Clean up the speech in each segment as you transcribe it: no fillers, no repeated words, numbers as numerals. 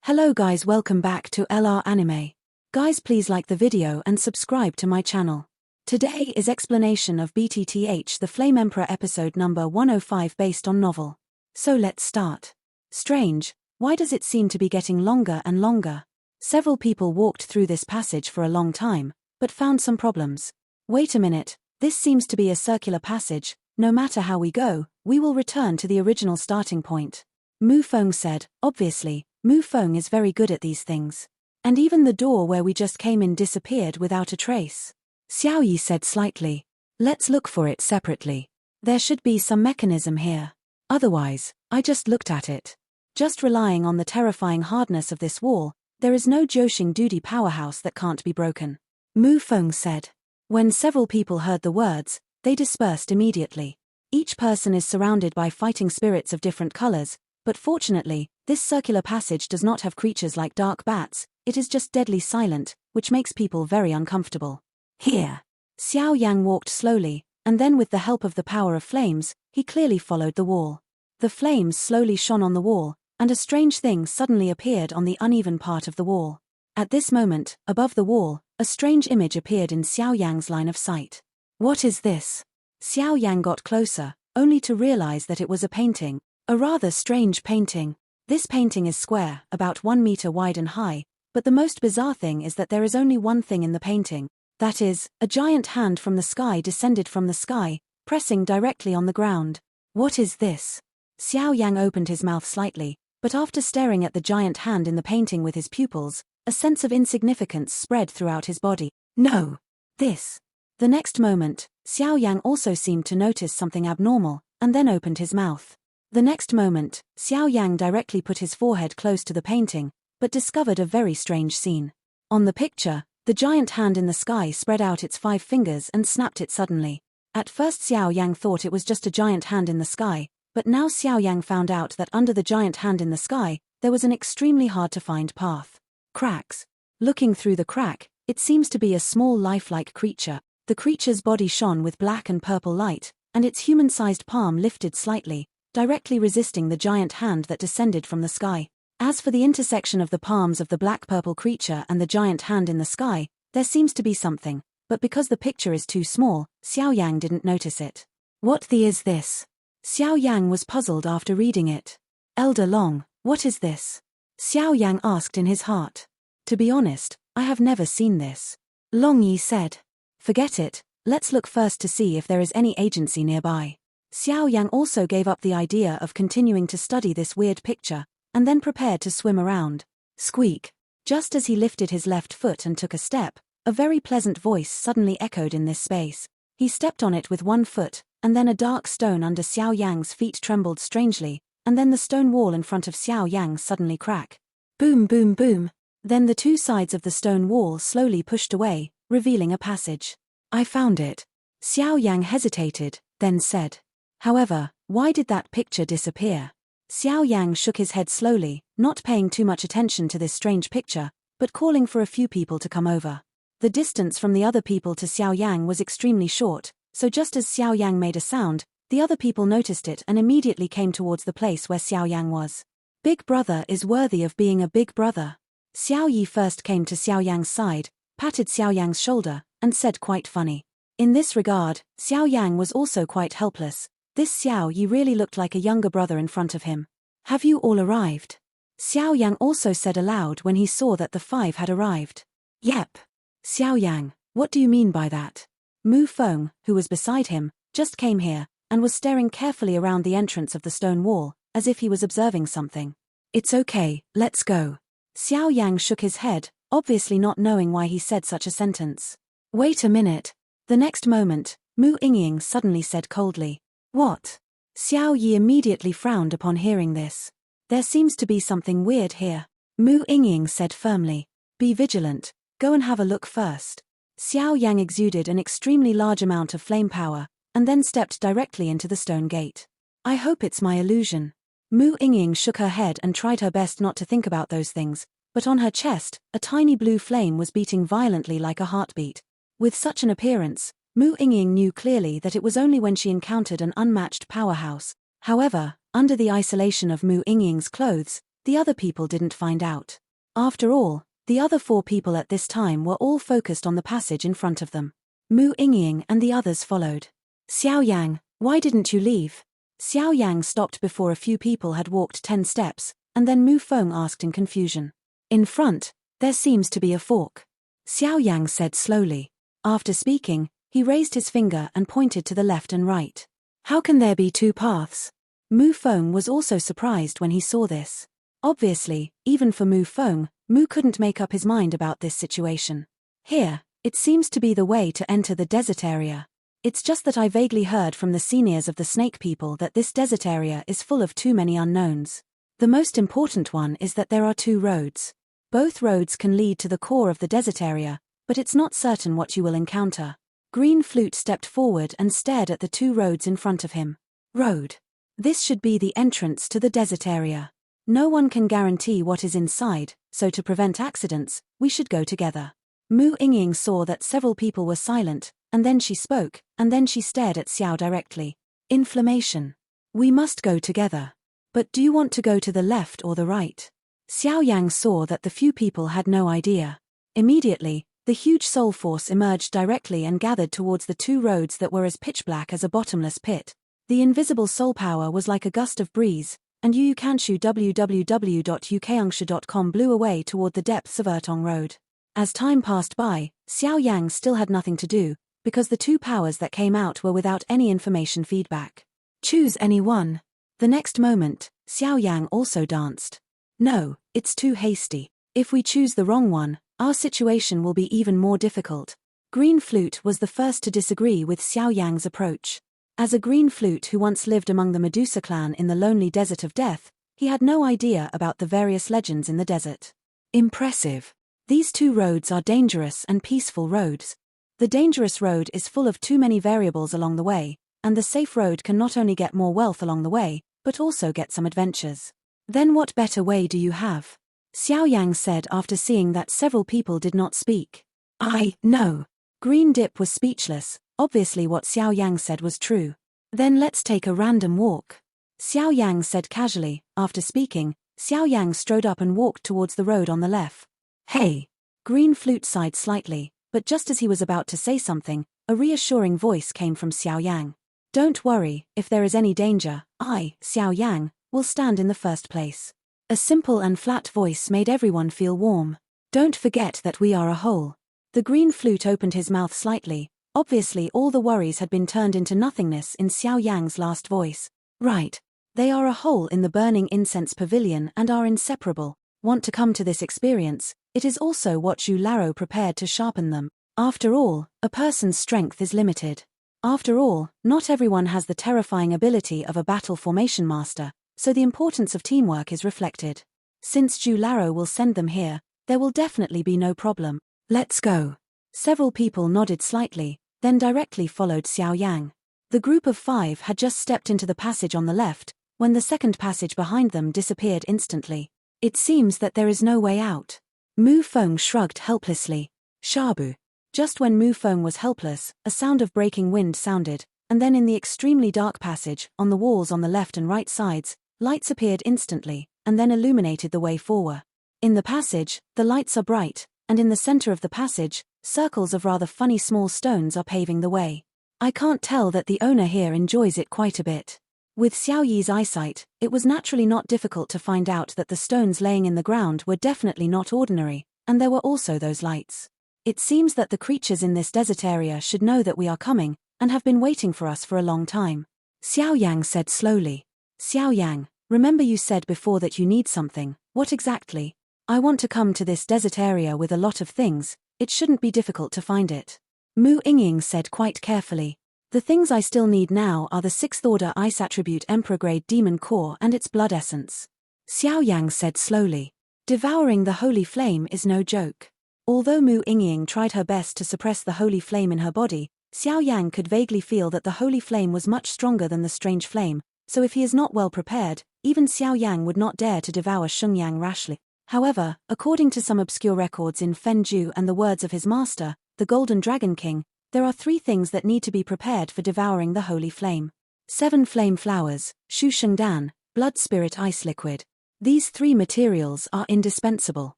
Hello guys, welcome back to LR Anime. Guys, please like the video and subscribe to my channel. Today is explanation of BTTH the Flame Emperor episode number 105 based on novel. So let's start. Strange, why does it seem to be getting longer and longer? Several people walked through this passage for a long time, but found some problems. Wait a minute, this seems to be a circular passage. No matter how we go, we will return to the original starting point. Mu Feng said. Obviously, Mu Feng is very good at these things. And even the door where we just came in disappeared without a trace. Xiao Yi said slightly. Let's look for it separately. There should be some mechanism here. Otherwise, I just looked at it. Just relying on the terrifying hardness of this wall, there is no Joshing Duty powerhouse that can't be broken. Mu Feng said. When several people heard the words, they dispersed immediately. Each person is surrounded by fighting spirits of different colors, but fortunately, this circular passage does not have creatures like dark bats. It is just deadly silent, which makes people very uncomfortable. Here. Xiao Yang walked slowly, and then with the help of the power of flames, he clearly followed the wall. The flames slowly shone on the wall, and a strange thing suddenly appeared on the uneven part of the wall. At this moment, above the wall, a strange image appeared in Xiao Yang's line of sight. What is this? Xiao Yang got closer, only to realize that it was a painting. A rather strange painting. This painting is square, about 1 meter wide and high, but the most bizarre thing is that there is only one thing in the painting. That is, a giant hand from the sky descended from the sky, pressing directly on the ground. What is this? Xiao Yang opened his mouth slightly, but after staring at the giant hand in the painting with his pupils, a sense of insignificance spread throughout his body. No! This! The next moment, Xiao Yang also seemed to notice something abnormal, and then opened his mouth. The next moment, Xiao Yang directly put his forehead close to the painting, but discovered a very strange scene. On the picture, the giant hand in the sky spread out its 5 fingers and snapped it suddenly. At first Xiao Yang thought it was just a giant hand in the sky, but now Xiao Yang found out that under the giant hand in the sky, there was an extremely hard-to-find path. Cracks. Looking through the crack, it seems to be a small lifelike creature. The creature's body shone with black and purple light, and its human-sized palm lifted slightly, directly resisting the giant hand that descended from the sky. As for the intersection of the palms of the black-purple creature and the giant hand in the sky, there seems to be something, but because the picture is too small, Xiao Yang didn't notice it. What the is this? Xiao Yang was puzzled after reading it. Elder Long, what is this? Xiao Yang asked in his heart. To be honest, I have never seen this. Long Yi said. Forget it, let's look first to see if there is any agency nearby. Xiao Yang also gave up the idea of continuing to study this weird picture, and then prepared to swim around. Squeak. Just as he lifted his left foot and took a step, a very pleasant voice suddenly echoed in this space. He stepped on it with one foot, and then a dark stone under Xiao Yang's feet trembled strangely, and then the stone wall in front of Xiao Yang suddenly cracked. Boom boom boom. Then the 2 sides of the stone wall slowly pushed away, revealing a passage. I found it. Xiao Yang hesitated, then said. However, why did that picture disappear? Xiao Yang shook his head slowly, not paying too much attention to this strange picture, but calling for a few people to come over. The distance from the other people to Xiao Yang was extremely short, so just as Xiao Yang made a sound, the other people noticed it and immediately came towards the place where Xiao Yang was. Big brother is worthy of being a big brother. Xiao Yi first came to Xiao Yang's side, patted Xiao Yang's shoulder, and said quite funny. In this regard, Xiao Yang was also quite helpless. This Xiao Yi really looked like a younger brother in front of him. Have you all arrived? Xiao Yang also said aloud when he saw that the 5 had arrived. Yep. Xiao Yang, what do you mean by that? Mu Feng, who was beside him, just came here, and was staring carefully around the entrance of the stone wall, as if he was observing something. It's okay, let's go. Xiao Yang shook his head, obviously not knowing why he said such a sentence. Wait a minute. The next moment, Mu Yingying suddenly said coldly. What? Xiao Yi immediately frowned upon hearing this. There seems to be something weird here. Mu Yingying said firmly. Be vigilant, go and have a look first. Xiao Yang exuded an extremely large amount of flame power, and then stepped directly into the stone gate. I hope it's my illusion. Mu Yingying shook her head and tried her best not to think about those things, but on her chest, a tiny blue flame was beating violently like a heartbeat. With such an appearance, Mu Yingying knew clearly that it was only when she encountered an unmatched powerhouse. However, under the isolation of Mu Yingying's clothes, the other people didn't find out. After all, the other 4 people at this time were all focused on the passage in front of them. Mu Yingying and the others followed. Xiao Yang, why didn't you leave? Xiao Yang stopped before a few people had walked 10 steps, and then Mu Feng asked in confusion. In front, there seems to be a fork. Xiao Yang said slowly. After speaking, he raised his finger and pointed to the left and right. How can there be 2 paths? Mu Feng was also surprised when he saw this. Obviously, even for Mu Feng, Mu couldn't make up his mind about this situation. Here, it seems to be the way to enter the desert area. It's just that I vaguely heard from the seniors of the snake people that this desert area is full of too many unknowns. The most important one is that there are 2 roads. Both roads can lead to the core of the desert area, but it's not certain what you will encounter. Green Flute stepped forward and stared at the 2 roads in front of him. Road. This should be the entrance to the desert area. No one can guarantee what is inside, so to prevent accidents, we should go together. Mu Yingying saw that several people were silent, and then she spoke, and then she stared at Xiao directly. Inflammation. We must go together. But do you want to go to the left or the right? Xiao Yang saw that the few people had no idea. Immediately, the huge soul force emerged directly and gathered towards the 2 roads that were as pitch black as a bottomless pit. The invisible soul power was like a gust of breeze, and Yu Kanshu www.ukangshu.com blew away toward the depths of Ertong Road. As time passed by, Xiao Yang still had nothing to do, because the 2 powers that came out were without any information feedback. Choose any one. The next moment, Xiao Yang also danced. No, it's too hasty. If we choose the wrong one, our situation will be even more difficult. Green Flute was the first to disagree with Xiao Yang's approach. As a Green Flute who once lived among the Medusa clan in the lonely desert of death, he had no idea about the various legends in the desert. Impressive. These 2 roads are dangerous and peaceful roads. The dangerous road is full of too many variables along the way, and the safe road can not only get more wealth along the way, but also get some adventures. Then what better way do you have? Xiao Yang said after seeing that several people did not speak. I know. Green Dip was speechless. Obviously what Xiao Yang said was true. Then let's take a random walk. Xiao Yang said casually. After speaking, Xiao Yang strode up and walked towards the road on the left. Hey! Green Flute sighed slightly, but just as he was about to say something, a reassuring voice came from Xiao Yang. Don't worry, if there is any danger, I, Xiao Yang, will stand in the first place. A simple and flat voice made everyone feel warm. Don't forget that we are a whole. The Green Flute opened his mouth slightly. Obviously all the worries had been turned into nothingness in Xiao Yang's last voice. Right. They are a whole in the burning incense pavilion and are inseparable. Want to come to this experience? It is also what Zhu Laro prepared to sharpen them. After all, a person's strength is limited. After all, not everyone has the terrifying ability of a battle formation master, so the importance of teamwork is reflected. Since Zhu Laro will send them here, there will definitely be no problem. Let's go. Several people nodded slightly, then directly followed Xiao Yang. The group of 5 had just stepped into the passage on the left, when the second passage behind them disappeared instantly. It seems that there is no way out. Mu Feng shrugged helplessly. Shabu. Just when Mu Feng was helpless, a sound of breaking wind sounded, and then in the extremely dark passage, on the walls on the left and right sides, lights appeared instantly, and then illuminated the way forward. In the passage, the lights are bright, and in the center of the passage, circles of rather funny small stones are paving the way. I can't tell that the owner here enjoys it quite a bit. With Xiao Yi's eyesight, it was naturally not difficult to find out that the stones laying in the ground were definitely not ordinary, and there were also those lights. It seems that the creatures in this desert area should know that we are coming, and have been waiting for us for a long time. Xiao Yang said slowly. Xiao Yang, remember you said before that you need something. What exactly? I want to come to this desert area with a lot of things. It shouldn't be difficult to find it. Mu Yingying said quite carefully. The things I still need now are the 6th order ice attribute Emperor grade demon core and its blood essence. Xiao Yang said slowly. Devouring the holy flame is no joke. Although Mu Yingying tried her best to suppress the holy flame in her body, Xiao Yang could vaguely feel that the holy flame was much stronger than the strange flame, so if he is not well prepared, even Xiao Yang would not dare to devour Shengyang rashly. However, according to some obscure records in Fenju and the words of his master, the Golden Dragon King, there are 3 things that need to be prepared for devouring the holy flame. 7 flame flowers, Shu Shengdan, blood spirit ice liquid. These three materials are indispensable.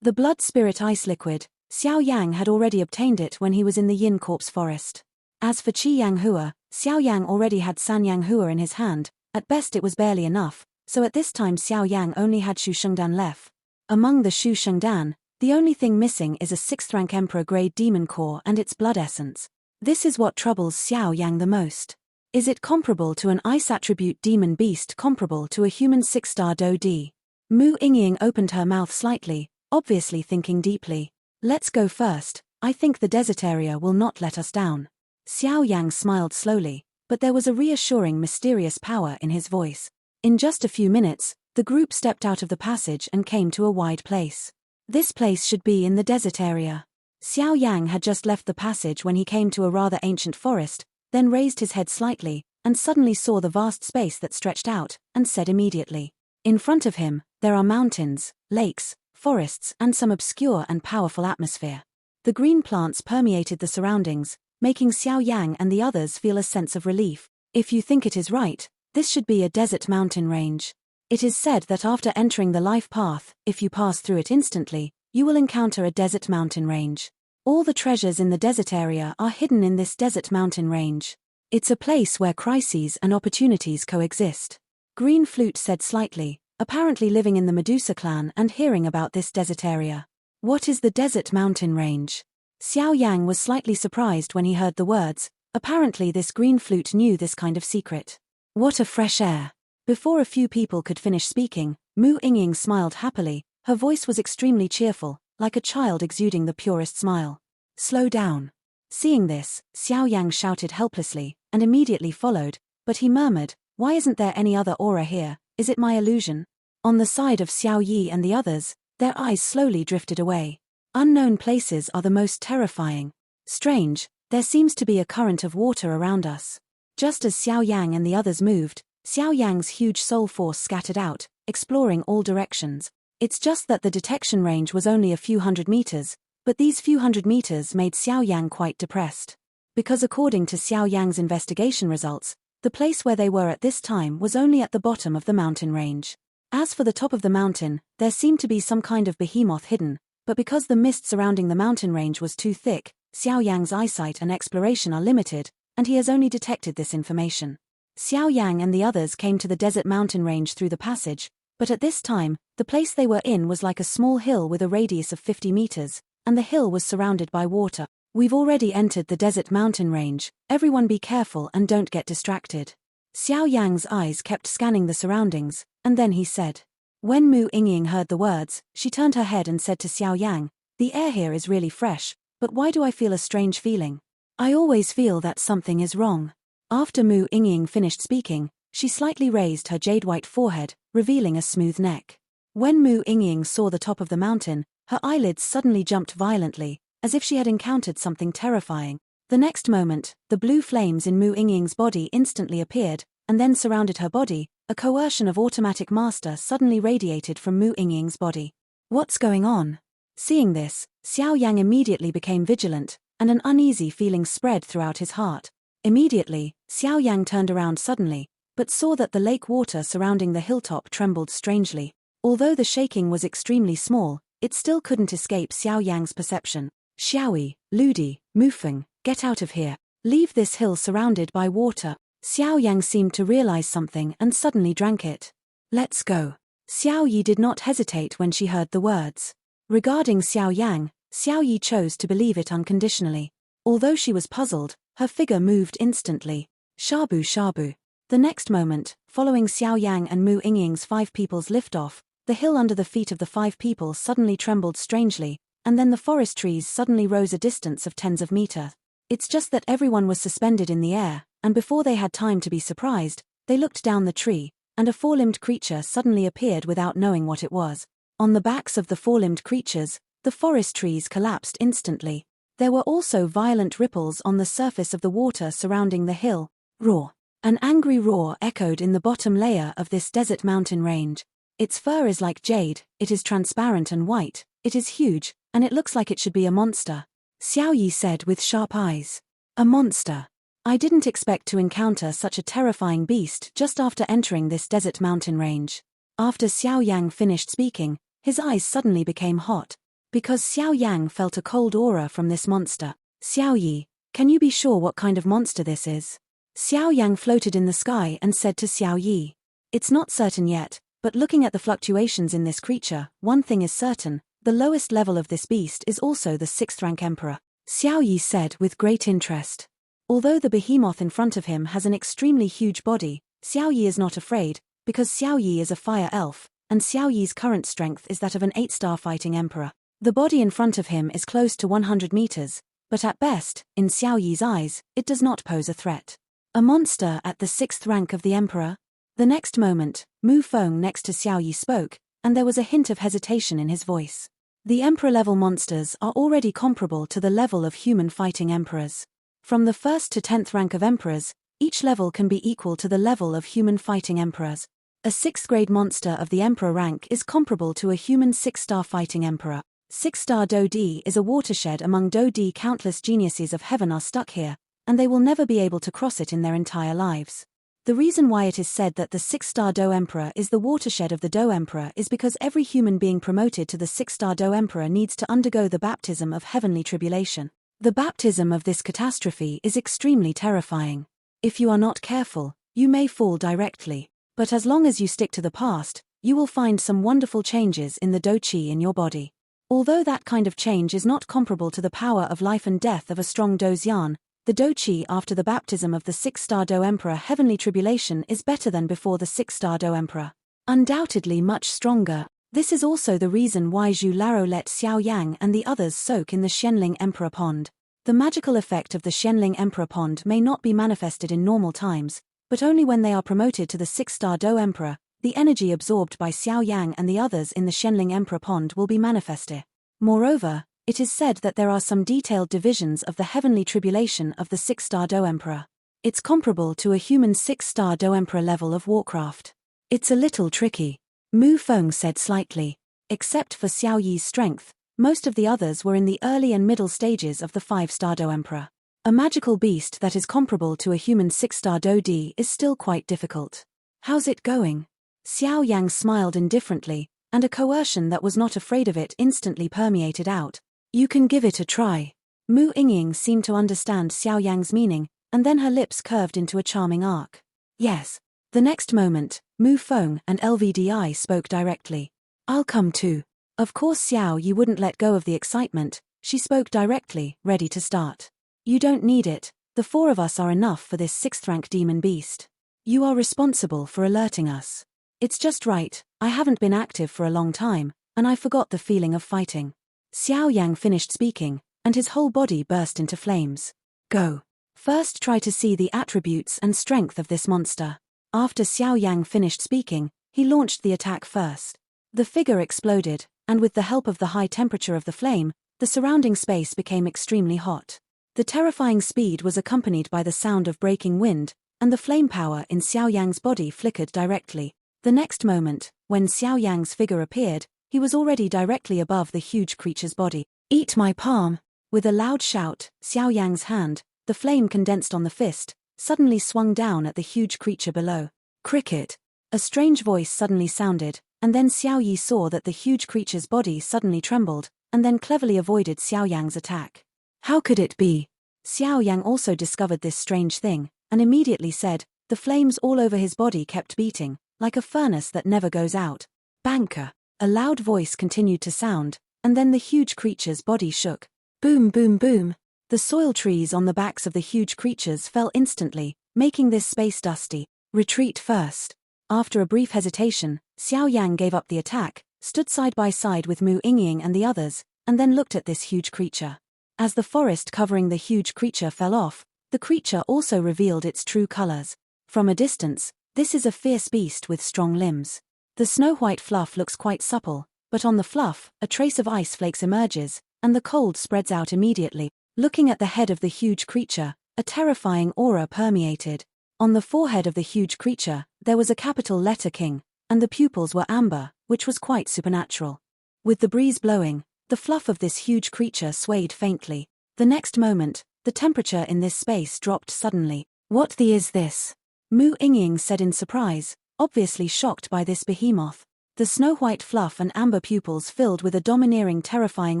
The blood spirit ice liquid, Xiao Yang had already obtained it when he was in the Yin Corpse forest. As for Qi Yang Hua, Xiao Yang already had San Yang Hua in his hand. At best it was barely enough, so at this time Xiao Yang only had Shu Shengdan left. Among the Shu Shengdan, the only thing missing is a 6th rank Emperor grade demon core and its blood essence. This is what troubles Xiao Yang the most. Is it comparable to an ice attribute demon beast comparable to a human 6-star Do D? Mu Yingying opened her mouth slightly, obviously thinking deeply. Let's go first, I think the desert area will not let us down. Xiao Yang smiled slowly, but there was a reassuring mysterious power in his voice. In just a few minutes, the group stepped out of the passage and came to a wide place. This place should be in the desert area. Xiao Yang had just left the passage when he came to a rather ancient forest, then raised his head slightly, and suddenly saw the vast space that stretched out, and said immediately. In front of him, there are mountains, lakes, forests and some obscure and powerful atmosphere. The green plants permeated the surroundings, making Xiao Yang and the others feel a sense of relief. If you think it is right, this should be a desert mountain range. It is said that after entering the life path, if you pass through it instantly, you will encounter a desert mountain range. All the treasures in the desert area are hidden in this desert mountain range. It's a place where crises and opportunities coexist. Green Flute said slightly, apparently living in the Medusa clan and hearing about this desert area. What is the desert mountain range? Xiao Yang was slightly surprised when he heard the words. Apparently this Green Flute knew this kind of secret. What a fresh air. Before a few people could finish speaking, Mu Yingying smiled happily. Her voice was extremely cheerful, like a child exuding the purest smile. Slow down. Seeing this, Xiao Yang shouted helplessly, and immediately followed, but he murmured, why isn't there any other aura here, is it my illusion? On the side of Xiao Yi and the others, their eyes slowly drifted away. Unknown places are the most terrifying. Strange, there seems to be a current of water around us. Just as Xiao Yang and the others moved, Xiao Yang's huge soul force scattered out, exploring all directions. It's just that the detection range was only a few hundred meters, but these few hundred meters made Xiao Yang quite depressed. Because according to Xiao Yang's investigation results, the place where they were at this time was only at the bottom of the mountain range. As for the top of the mountain, there seemed to be some kind of behemoth hidden, but because the mist surrounding the mountain range was too thick, Xiao Yang's eyesight and exploration are limited, and he has only detected this information. Xiao Yang and the others came to the desert mountain range through the passage, but at this time, the place they were in was like a small hill with a radius of 50 meters, and the hill was surrounded by water. We've already entered the desert mountain range, everyone be careful and don't get distracted. Xiao Yang's eyes kept scanning the surroundings, and then he said. When Mu Yingying heard the words, she turned her head and said to Xiao Yang, the air here is really fresh, but why do I feel a strange feeling? I always feel that something is wrong. After Mu Yingying finished speaking, she slightly raised her jade-white forehead, revealing a smooth neck. When Mu Yingying saw the top of the mountain, her eyelids suddenly jumped violently, as if she had encountered something terrifying. The next moment, the blue flames in Mu Yingying's body instantly appeared, and then surrounded her body. A coercion of automatic master suddenly radiated from Mu Yingying's body. What's going on? Seeing this, Xiao Yang immediately became vigilant, and an uneasy feeling spread throughout his heart. Immediately, Xiao Yang turned around suddenly, but saw that the lake water surrounding the hilltop trembled strangely. Although the shaking was extremely small, it still couldn't escape Xiao Yang's perception. Xiaoyi, Ludi, Mufeng, get out of here. Leave this hill surrounded by water. Xiao Yang seemed to realize something and suddenly drank it. Let's go. Xiao Yi did not hesitate when she heard the words. Regarding Xiao Yang, Xiao Yi chose to believe it unconditionally. Although she was puzzled, her figure moved instantly. Shabu shabu. The next moment, following Xiao Yang and Mu Yingying's 5 people's liftoff, the hill under the feet of the 5 people suddenly trembled strangely, and then the forest trees suddenly rose a distance of tens of meters. It's just that everyone was suspended in the air, and before they had time to be surprised, they looked down the tree, and a 4-limbed creature suddenly appeared without knowing what it was. On the backs of the 4-limbed creatures, the forest trees collapsed instantly. There were also violent ripples on the surface of the water surrounding the hill. Roar. An angry roar echoed in the bottom layer of this desert mountain range. Its fur is like jade, it is transparent and white, it is huge, and it looks like it should be a monster. Xiao Yi said with sharp eyes. A monster. I didn't expect to encounter such a terrifying beast just after entering this desert mountain range. After Xiao Yang finished speaking, his eyes suddenly became hot. Because Xiao Yang felt a cold aura from this monster. Xiao Yi, can you be sure what kind of monster this is? Xiao Yang floated in the sky and said to Xiao Yi. It's not certain yet, but looking at the fluctuations in this creature, one thing is certain, the lowest level of this beast is also the 6th rank emperor. Xiao Yi said with great interest. Although the behemoth in front of him has an extremely huge body, Xiao Yi is not afraid, because Xiao Yi is a fire elf, and Xiao Yi's current strength is that of an 8-star fighting emperor. The body in front of him is close to 100 meters, but at best, in Xiao Yi's eyes, it does not pose a threat. A monster at the 6th rank of the emperor? The next moment, Mu Feng next to Xiao Yi spoke, and there was a hint of hesitation in his voice. The emperor-level monsters are already comparable to the level of human fighting emperors. From the 1st to 10th rank of emperors, each level can be equal to the level of human fighting emperors. A 6th grade monster of the emperor rank is comparable to a human 6-star fighting emperor. 6-star Do-D is a watershed among Do-D. Countless geniuses of heaven are stuck here, and they will never be able to cross it in their entire lives. The reason why it is said that the 6-star Do Emperor is the watershed of the Do Emperor is because every human being promoted to the 6-star Do Emperor needs to undergo the baptism of heavenly tribulation. The baptism of this catastrophe is extremely terrifying. If you are not careful, you may fall directly. But as long as you stick to the past, you will find some wonderful changes in the Do Qi in your body. Although that kind of change is not comparable to the power of life and death of a strong Do Xian, the Do Qi after the baptism of the 6-star Do Emperor heavenly tribulation is better than before the 6-star Do Emperor. Undoubtedly much stronger. This is also the reason why Zhu Laro let Xiao Yang and the others soak in the Xianling Emperor Pond. The magical effect of the Xianling Emperor Pond may not be manifested in normal times, but only when they are promoted to the 6-star Do Emperor. The energy absorbed by Xiao Yang and the others in the Xianling Emperor Pond will be manifested. Moreover, it is said that there are some detailed divisions of the heavenly tribulation of the 6-star Do Emperor. It's comparable to a human 6-star Do Emperor level of Warcraft. It's a little tricky. Mu Feng said slightly. Except for Xiao Yi's strength, most of the others were in the early and middle stages of the 5-star Do Emperor. A magical beast that is comparable to a human 6-star Do-D is still quite difficult. How's it going? Xiao Yang smiled indifferently, and a coercion that was not afraid of it instantly permeated out. You can give it a try. Mu Yingying seemed to understand Xiao Yang's meaning, and then her lips curved into a charming arc. Yes. The next moment, Mu Feng and LVDI spoke directly. I'll come too. Of course Xiao Yi wouldn't let go of the excitement, she spoke directly, ready to start. You don't need it, the 4 of us are enough for this 6th rank demon beast. You are responsible for alerting us. It's just right, I haven't been active for a long time, and I forgot the feeling of fighting. Xiao Yang finished speaking, and his whole body burst into flames. Go. First try to see the attributes and strength of this monster. After Xiao Yang finished speaking, he launched the attack first. The figure exploded, and with the help of the high temperature of the flame, the surrounding space became extremely hot. The terrifying speed was accompanied by the sound of breaking wind, and the flame power in Xiao Yang's body flickered directly. The next moment, when Xiao Yang's figure appeared, he was already directly above the huge creature's body. Eat my palm! With a loud shout, Xiao Yang's hand, the flame condensed on the fist, suddenly swung down at the huge creature below. Cricket! A strange voice suddenly sounded, and then Xiao Yi saw that the huge creature's body suddenly trembled, and then cleverly avoided Xiao Yang's attack. How could it be? Xiao Yang also discovered this strange thing, and immediately said, the flames all over his body kept beating, like a furnace that never goes out. Banker! A loud voice continued to sound, and then the huge creature's body shook. Boom boom boom! The soil trees on the backs of the huge creatures fell instantly, making this space dusty. Retreat first. After a brief hesitation, Xiao Yang gave up the attack, stood side by side with Mu Yingying and the others, and then looked at this huge creature. As the forest covering the huge creature fell off, the creature also revealed its true colors. From a distance, this is a fierce beast with strong limbs. The snow-white fluff looks quite supple, but on the fluff, a trace of ice flakes emerges, and the cold spreads out immediately. Looking at the head of the huge creature, a terrifying aura permeated. On the forehead of the huge creature, there was a capital letter King, and the pupils were amber, which was quite supernatural. With the breeze blowing, the fluff of this huge creature swayed faintly. The next moment, the temperature in this space dropped suddenly. What the is this? Mu Yingying said in surprise, obviously shocked by this behemoth. The snow-white fluff and amber pupils filled with a domineering, terrifying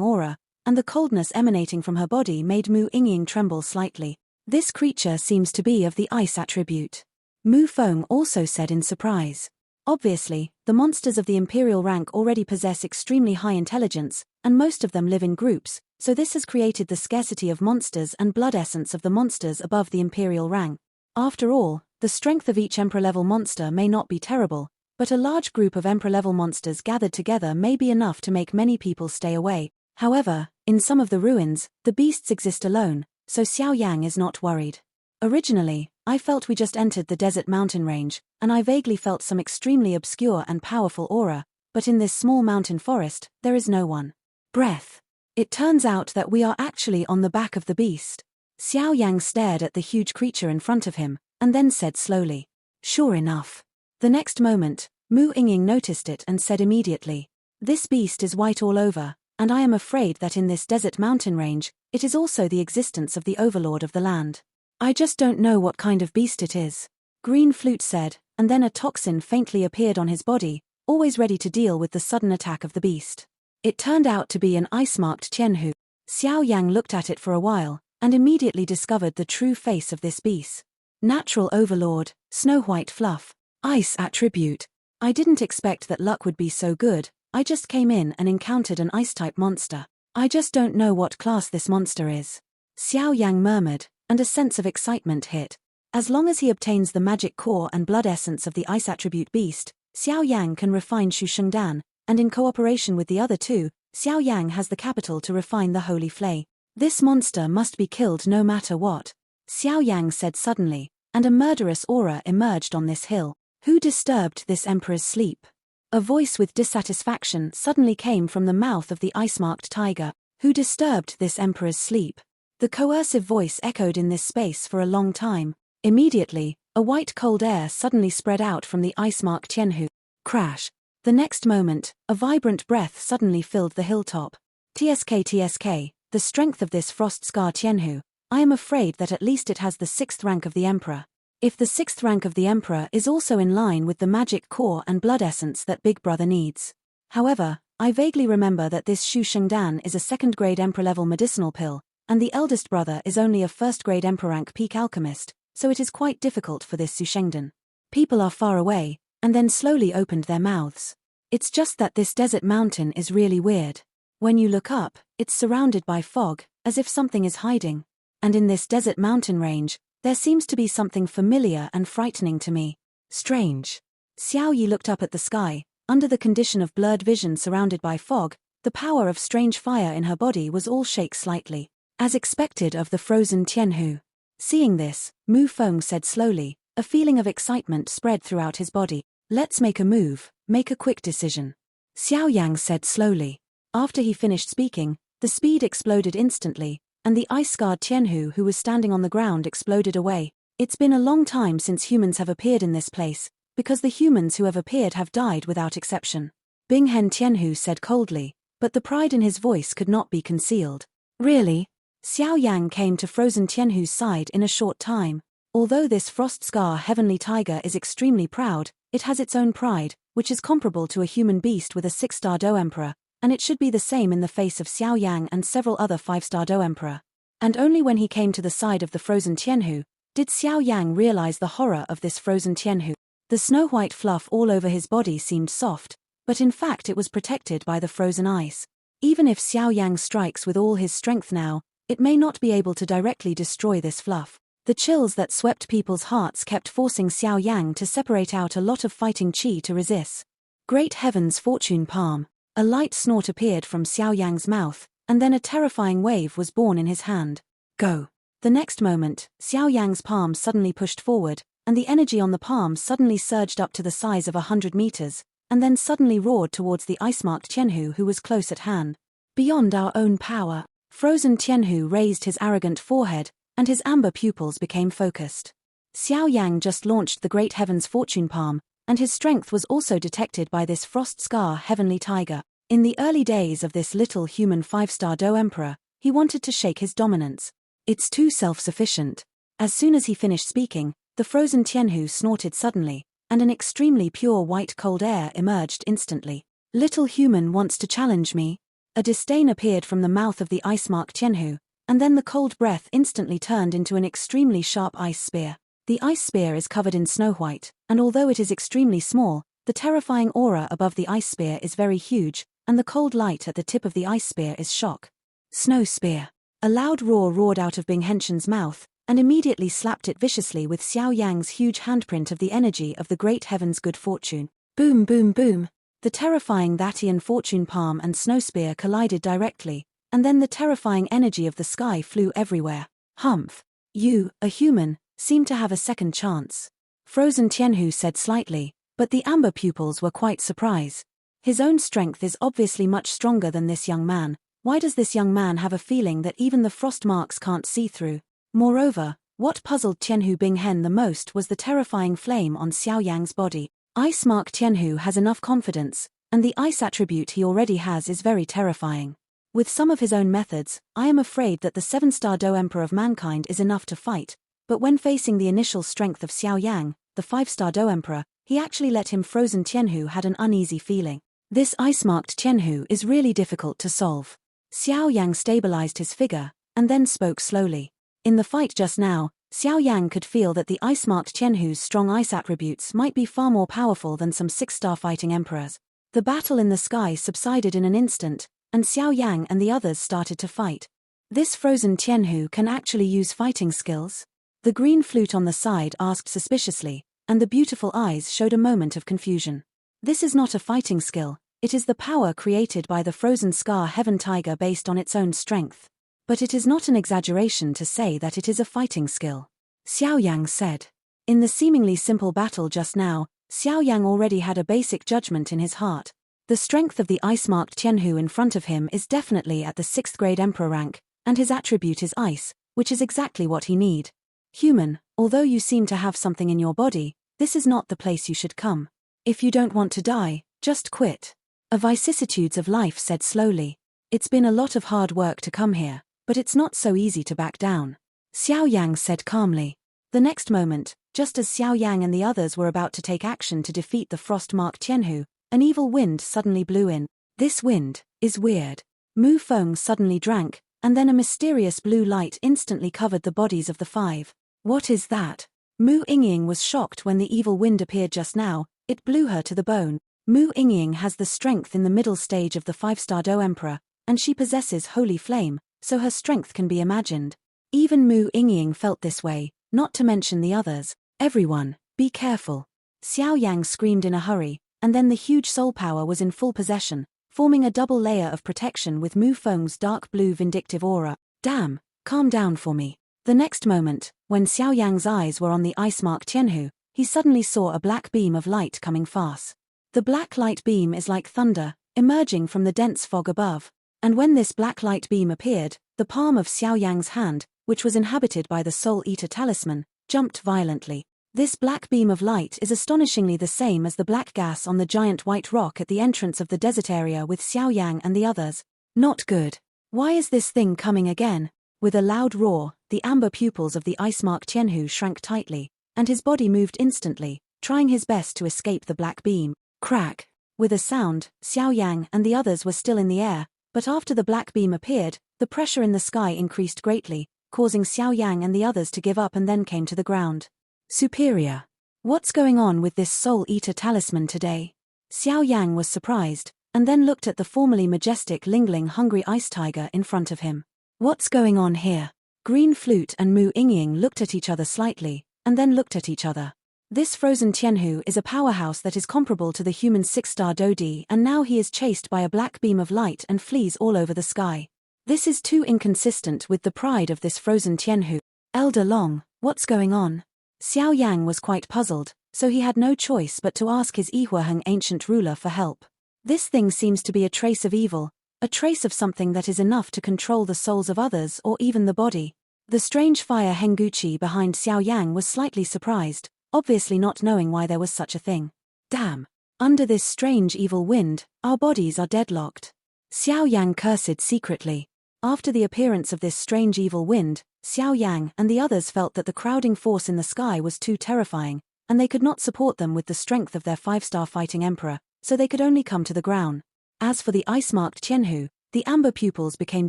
aura, and the coldness emanating from her body made Mu Yingying tremble slightly. This creature seems to be of the ice attribute. Mu Feng also said in surprise. Obviously, the monsters of the imperial rank already possess extremely high intelligence, and most of them live in groups, so this has created the scarcity of monsters and blood essence of the monsters above the imperial rank. After all, the strength of each emperor-level monster may not be terrible, but a large group of emperor-level monsters gathered together may be enough to make many people stay away. However, in some of the ruins, the beasts exist alone, so Xiao Yang is not worried. Originally, I felt we just entered the desert mountain range, and I vaguely felt some extremely obscure and powerful aura, but in this small mountain forest, there is no one. Breath. It turns out that we are actually on the back of the beast. Xiao Yang stared at the huge creature in front of him, and then said slowly, "Sure enough." The next moment, Mu Yingying noticed it and said immediately, "This beast is white all over, and I am afraid that in this desert mountain range, it is also the existence of the overlord of the land. I just don't know what kind of beast it is." Green Flute said, and then a toxin faintly appeared on his body, always ready to deal with the sudden attack of the beast. It turned out to be an ice-marked Tianhu. Xiao Yang looked at it for a while, and immediately discovered the true face of this beast. Natural overlord, snow-white fluff, ice attribute. I didn't expect that luck would be so good. I just came in and encountered an ice-type monster. I just don't know what class this monster is. Xiao Yang murmured, and a sense of excitement hit. As long as he obtains the magic core and blood essence of the ice attribute beast, Xiao Yang can refine Shu Shengdan, and in cooperation with the other two, Xiao Yang has the capital to refine the holy flame. This monster must be killed no matter what, Xiao Yang said suddenly, and a murderous aura emerged on this hill. Who disturbed this emperor's sleep? A voice with dissatisfaction suddenly came from the mouth of the ice-marked tiger. Who disturbed this emperor's sleep? The coercive voice echoed in this space for a long time. Immediately, a white cold air suddenly spread out from the ice-marked Tianhu. Crash. The next moment, a vibrant breath suddenly filled the hilltop. TSK, the strength of this frost-scar Tianhu. I am afraid that at least it has the 6th rank of the emperor. If the 6th rank of the emperor is also in line with the magic core and blood essence that Big Brother needs. However, I vaguely remember that this Shu Shengdan is a 2nd-grade emperor-level medicinal pill, and the eldest brother is only a 1st-grade emperor-rank peak alchemist, so it is quite difficult for this Shu Shengdan. People are far away, and then slowly opened their mouths. It's just that this desert mountain is really weird. When you look up, it's surrounded by fog, as if something is hiding. And in this desert mountain range, there seems to be something familiar and frightening to me. Strange. Xiao Yi looked up at the sky. Under the condition of blurred vision surrounded by fog, the power of strange fire in her body was all shake slightly, as expected of the frozen Tianhu. Seeing this, Mu Feng said slowly, a feeling of excitement spread throughout his body. Let's make a move, make a quick decision. Xiao Yang said slowly. After he finished speaking, the speed exploded instantly, and the ice-scarred Tianhu who was standing on the ground exploded away. It's been a long time since humans have appeared in this place, because the humans who have appeared have died without exception. Binghen Tianhu said coldly, but the pride in his voice could not be concealed. Really? Xiao Yang came to frozen Tianhu's side in a short time. Although this frost-scar heavenly tiger is extremely proud, it has its own pride, which is comparable to a human beast with a 6-star Do Emperor, and it should be the same in the face of Xiao Yang and several other 5-star Do Emperor. And only when he came to the side of the frozen Tianhu, did Xiao Yang realize the horror of this frozen Tianhu. The snow-white fluff all over his body seemed soft, but in fact it was protected by the frozen ice. Even if Xiao Yang strikes with all his strength now, it may not be able to directly destroy this fluff. The chills that swept people's hearts kept forcing Xiao Yang to separate out a lot of fighting chi to resist. Great heavens, fortune palm. A light snort appeared from Xiao Yang's mouth, and then a terrifying wave was born in his hand. Go. The next moment, Xiao Yang's palm suddenly pushed forward, and the energy on the palm suddenly surged up to the size of 100 meters, and then suddenly roared towards the ice-marked Tianhu who was close at hand. Beyond our own power, frozen Tianhu raised his arrogant forehead, and his amber pupils became focused. Xiao Yang just launched the great heavens fortune palm, and his strength was also detected by this frost-scar heavenly tiger. In the early days of this little human 5-star Do Emperor, he wanted to shake his dominance. It's too self-sufficient. As soon as he finished speaking, the frozen Tianhu snorted suddenly, and an extremely pure white cold air emerged instantly. Little human wants to challenge me? A disdain appeared from the mouth of the ice mark Tianhu, and then the cold breath instantly turned into an extremely sharp ice spear. The ice spear is covered in snow white, and although it is extremely small, the terrifying aura above the ice spear is very huge, and the cold light at the tip of the ice spear is shock. Snow spear. A loud roar roared out of Bing Henshin's mouth, and immediately slapped it viciously with Xiao Yang's huge handprint of the energy of the great heaven's good fortune. Boom boom boom. The terrifying Thatian fortune palm and snow spear collided directly, and then the terrifying energy of the sky flew everywhere. Humph. You, a human, seem to have a second chance. Frozen Tianhu said slightly, but the amber pupils were quite surprised. His own strength is obviously much stronger than this young man. Why does this young man have a feeling that even the frost marks can't see through? Moreover, what puzzled Tianhu Binghen the most was the terrifying flame on Xiao Yang's body. Ice mark Tianhu has enough confidence, and the ice attribute he already has is very terrifying. With some of his own methods, I am afraid that the 7-star Do Emperor of mankind is enough to fight, but when facing the initial strength of Xiao Yang, the 5-star Do Emperor, he actually let him frozen Tianhu had an uneasy feeling. This ice-marked Tianhu is really difficult to solve. Xiao Yang stabilized his figure, and then spoke slowly. In the fight just now, Xiao Yang could feel that the ice-marked Tianhu's strong ice attributes might be far more powerful than some 6-star fighting emperors. The battle in the sky subsided in an instant, and Xiao Yang and the others started to fight. This frozen Tianhu can actually use fighting skills? The green flute on the side asked suspiciously, and the beautiful eyes showed a moment of confusion. This is not a fighting skill, it is the power created by the frozen scar heaven tiger based on its own strength. But it is not an exaggeration to say that it is a fighting skill. Xiao Yang said. In the seemingly simple battle just now, Xiao Yang already had a basic judgment in his heart. The strength of the ice-marked Tianhu in front of him is definitely at the 6th grade emperor rank, and his attribute is ice, which is exactly what he need. Human, although you seem to have something in your body, this is not the place you should come. If you don't want to die, just quit. A vicissitudes of life said slowly. It's been a lot of hard work to come here, but it's not so easy to back down. Xiao Yang said calmly. The next moment, just as Xiao Yang and the others were about to take action to defeat the frost-marked Tianhu, an evil wind suddenly blew in. This wind is weird. Mu Feng suddenly drank, and then a mysterious blue light instantly covered the bodies of the 5. What is that? Mu Yingying was shocked when the evil wind appeared just now. It blew her to the bone. Mu Yingying has the strength in the middle stage of the 5-star Do Emperor, and she possesses holy flame, so her strength can be imagined. Even Mu Yingying felt this way, not to mention the others. Everyone, be careful. Xiao Yang screamed in a hurry, and then the huge soul power was in full possession, forming a double layer of protection with Mu Feng's dark blue vindictive aura. Damn, calm down for me. The next moment, when Xiao Yang's eyes were on the ice-marked Tianhu, he suddenly saw a black beam of light coming fast. The black light beam is like thunder, emerging from the dense fog above. And when this black light beam appeared, the palm of Xiao Yang's hand, which was inhabited by the Soul Eater talisman, jumped violently. This black beam of light is astonishingly the same as the black gas on the giant white rock at the entrance of the desert area with Xiao Yang and the others. Not good. Why is this thing coming again? With a loud roar, the amber pupils of the ice-marked Tianhu shrank tightly, and his body moved instantly, trying his best to escape the black beam. Crack! With a sound, Xiao Yang and the others were still in the air, but after the black beam appeared, the pressure in the sky increased greatly, causing Xiao Yang and the others to give up and then came to the ground. Superior. What's going on with this Soul Eater talisman today? Xiao Yang was surprised, and then looked at the formerly majestic Lingling hungry ice tiger in front of him. What's going on here? Green Flute and Mu Yingying looked at each other slightly, and then looked at each other. This frozen Tianhu is a powerhouse that is comparable to the human 6-star Dodi, and now he is chased by a black beam of light and flees all over the sky. This is too inconsistent with the pride of this frozen Tianhu. Elder Long, what's going on? Xiao Yang was quite puzzled, so he had no choice but to ask his Yihuaheng ancient ruler for help. This thing seems to be a trace of evil, a trace of something that is enough to control the souls of others or even the body. The strange fire Henguchi behind Xiao Yang was slightly surprised, obviously not knowing why there was such a thing. Damn! Under this strange evil wind, our bodies are deadlocked. Xiao Yang cursed secretly. After the appearance of this strange evil wind, Xiao Yang and the others felt that the crowding force in the sky was too terrifying, and they could not support them with the strength of their 5-star fighting emperor, so they could only come to the ground. As for the ice-marked Tianhu, the amber pupils became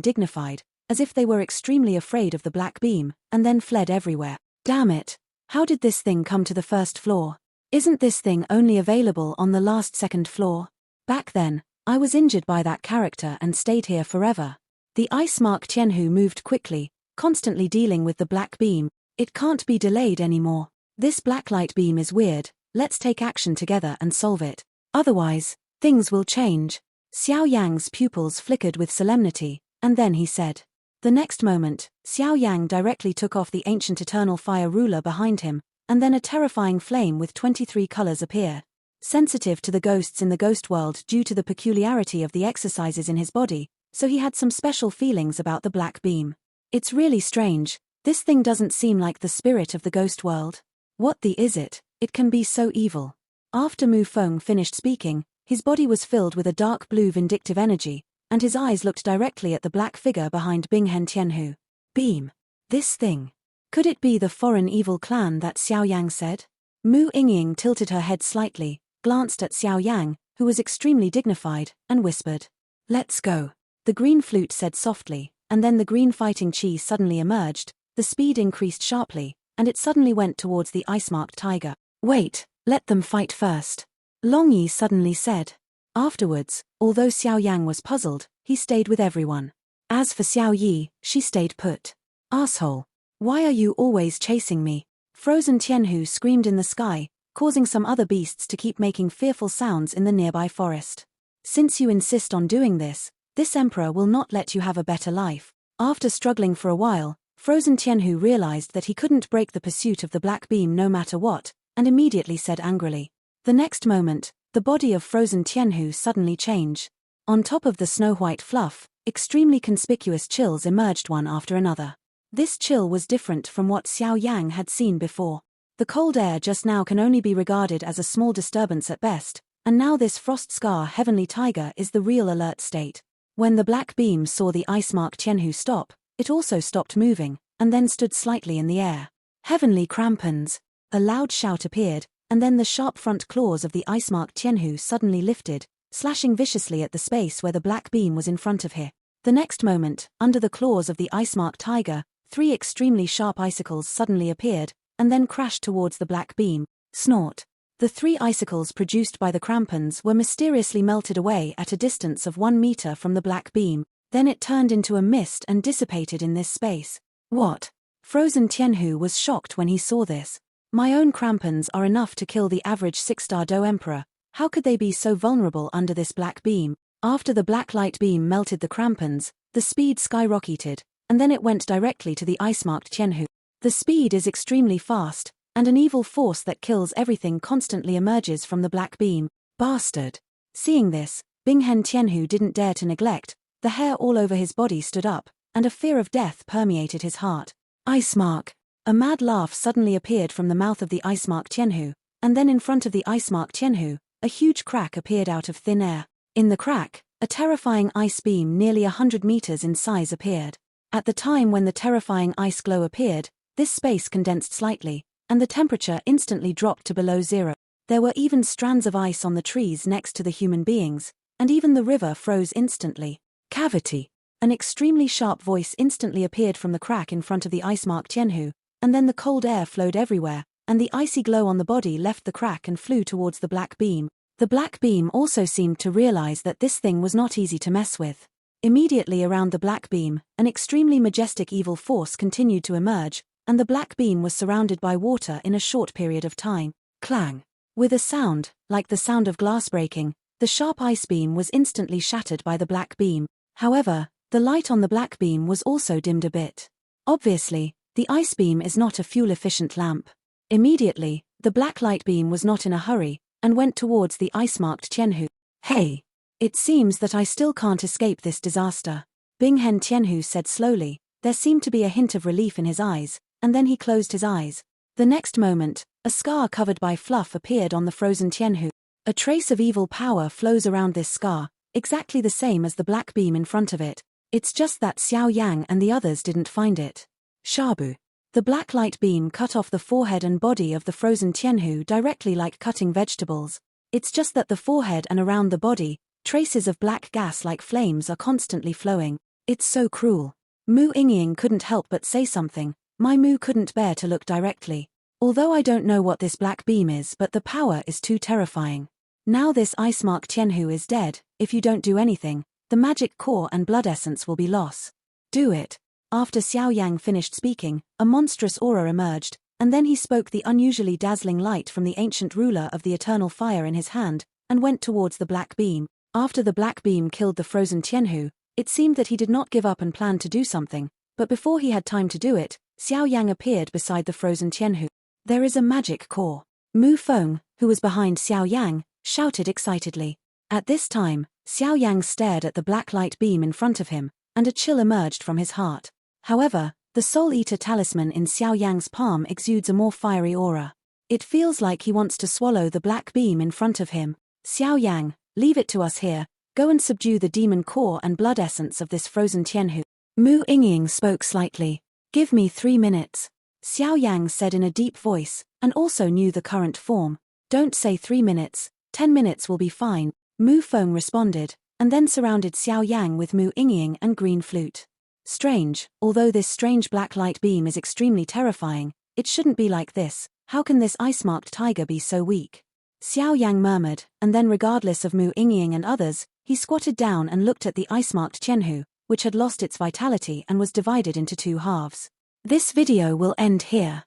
dignified, as if they were extremely afraid of the black beam, and then fled everywhere. Damn it! How did this thing come to the first floor? Isn't this thing only available on the last second floor? Back then, I was injured by that character and stayed here forever. The ice-marked Tianhu moved quickly, constantly dealing with the black beam. It can't be delayed anymore. This black light beam is weird, let's take action together and solve it. Otherwise, things will change. Xiao Yang's pupils flickered with solemnity, and then he said. The next moment, Xiao Yang directly took off the ancient eternal fire ruler behind him, and then a terrifying flame with 23 colors appeared. Sensitive to the ghosts in the ghost world due to the peculiarity of the exercises in his body, so he had some special feelings about the black beam. It's really strange, this thing doesn't seem like the spirit of the ghost world. What the is it? It can be so evil. After Mu Feng finished speaking, his body was filled with a dark blue vindictive energy, and his eyes looked directly at the black figure behind Binghen Tianhu. Beam. This thing. Could it be the foreign evil clan that Xiao Yang said? Mu Yingying tilted her head slightly, glanced at Xiao Yang, who was extremely dignified, and whispered. Let's go. The green flute said softly, and then the green fighting chi suddenly emerged, the speed increased sharply, and it suddenly went towards the ice-marked tiger. Wait, let them fight first. Long Yi suddenly said. Afterwards, although Xiao Yang was puzzled, he stayed with everyone. As for Xiao Yi, she stayed put. Asshole. Why are you always chasing me? Frozen Tianhu screamed in the sky, causing some other beasts to keep making fearful sounds in the nearby forest. Since you insist on doing this emperor will not let you have a better life. After struggling for a while, Frozen Tianhu realized that he couldn't break the pursuit of the black beam no matter what, and immediately said angrily. The next moment, the body of Frozen Tianhu suddenly changed. On top of the snow-white fluff, extremely conspicuous chills emerged one after another. This chill was different from what Xiao Yang had seen before. The cold air just now can only be regarded as a small disturbance at best, and now this frost scar heavenly tiger is the real alert state. When the black beam saw the ice-marked Tianhu stop, it also stopped moving, and then stood slightly in the air. Heavenly crampons! A loud shout appeared, and then the sharp front claws of the ice-marked Tianhu suddenly lifted, slashing viciously at the space where the black beam was in front of him. The next moment, under the claws of the ice-marked tiger, 3 extremely sharp icicles suddenly appeared, and then crashed towards the black beam. Snort. The 3 icicles produced by the crampons were mysteriously melted away at a distance of 1 meter from the black beam, then it turned into a mist and dissipated in this space. What? Frozen Tianhu was shocked when he saw this. My own crampons are enough to kill the average 6-star Do Emperor, how could they be so vulnerable under this black beam? After the black light beam melted the crampons, the speed skyrocketed, and then it went directly to the ice-marked Tianhu. The speed is extremely fast, and an evil force that kills everything constantly emerges from the black beam. Bastard! Seeing this, Binghen Tianhu didn't dare to neglect, the hair all over his body stood up, and a fear of death permeated his heart. Ice mark! A mad laugh suddenly appeared from the mouth of the ice-marked Tianhu, and then in front of the ice-marked Tianhu, a huge crack appeared out of thin air. In the crack, a terrifying ice beam nearly 100 meters in size appeared. At the time when the terrifying ice glow appeared, this space condensed slightly, and the temperature instantly dropped to below 0. There were even strands of ice on the trees next to the human beings, and even the river froze instantly. Cavity! An extremely sharp voice instantly appeared from the crack in front of the ice-marked Tianhu, and then the cold air flowed everywhere, and the icy glow on the body left the crack and flew towards the black beam. The black beam also seemed to realize that this thing was not easy to mess with. Immediately around the black beam, an extremely majestic evil force continued to emerge, and the black beam was surrounded by water in a short period of time. Clang! With a sound, like the sound of glass breaking, the sharp ice beam was instantly shattered by the black beam. However, the light on the black beam was also dimmed a bit. Obviously, the ice beam is not a fuel-efficient lamp. Immediately, the black light beam was not in a hurry, and went towards the ice-marked Tianhu. Hey! It seems that I still can't escape this disaster. Binghen Tianhu said slowly, there seemed to be a hint of relief in his eyes, and then he closed his eyes. The next moment, a scar covered by fluff appeared on the frozen Tianhu. A trace of evil power flows around this scar, exactly the same as the black beam in front of it. It's just that Xiao Yang and the others didn't find it. Shabu. The black light beam cut off the forehead and body of the frozen Tianhu directly like cutting vegetables. It's just that the forehead and around the body, traces of black gas like flames are constantly flowing. It's so cruel. Mu Yingying couldn't help but say something. My Mu couldn't bear to look directly. Although I don't know what this black beam is, but the power is too terrifying. Now this ice mark Tianhu is dead. If you don't do anything, the magic core and blood essence will be lost. Do it. After Xiao Yang finished speaking, a monstrous aura emerged, and then he spoke the unusually dazzling light from the ancient ruler of the eternal fire in his hand, and went towards the black beam. After the black beam killed the frozen Tianhu, it seemed that he did not give up and planned to do something, but before he had time to do it, Xiao Yang appeared beside the frozen Tianhu. There is a magic core. Mu Feng, who was behind Xiao Yang, shouted excitedly. At this time, Xiao Yang stared at the black light beam in front of him, and a chill emerged from his heart. However, the Soul Eater talisman in Xiao Yang's palm exudes a more fiery aura. It feels like he wants to swallow the black beam in front of him. Xiao Yang, leave it to us here. Go and subdue the demon core and blood essence of this frozen Tianhu. Mu Yingying spoke slightly. Give me 3 minutes. Xiao Yang said in a deep voice, and also knew the current form. Don't say 3 minutes, 10 minutes will be fine. Mu Feng responded, and then surrounded Xiao Yang with Mu Yingying and green flute. Strange, although this strange black light beam is extremely terrifying, it shouldn't be like this. How can this ice-marked tiger be so weak? Xiao Yang murmured, and then regardless of Mu Yingying and others, he squatted down and looked at the ice-marked Tianhu, which had lost its vitality and was divided into 2 halves. This video will end here.